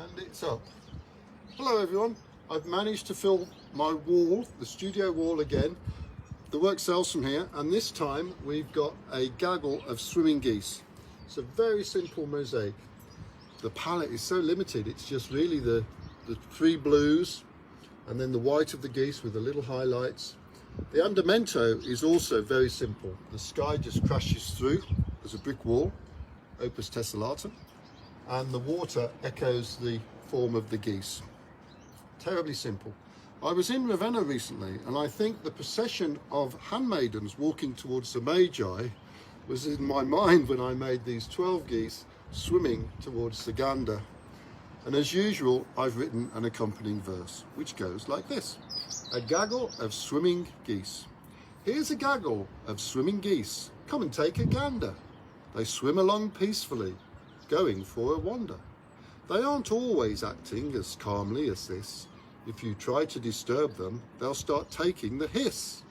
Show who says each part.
Speaker 1: And it's up. Hello everyone, I've managed to fill my wall, the studio wall again. The work sells from here, and this time we've got a gaggle of swimming geese. It's a very simple mosaic. The palette is so limited, it's just really the three blues and then the white of the geese with the little highlights. The andamento is also very simple. The sky just crashes through as a brick wall, opus tessellatum, and the water echoes the form of the geese. Terribly simple. I was in Ravenna recently, and I think the procession of handmaidens walking towards the Magi was in my mind when I made these 12 geese swimming towards the gander. And as usual, I've written an accompanying verse, which goes like this. A gaggle of swimming geese. Here's a gaggle of swimming geese. Come and take a gander. They swim along peacefully, going for a wander. They aren't always acting as calmly as this. If you try to disturb them, they'll start taking the hiss.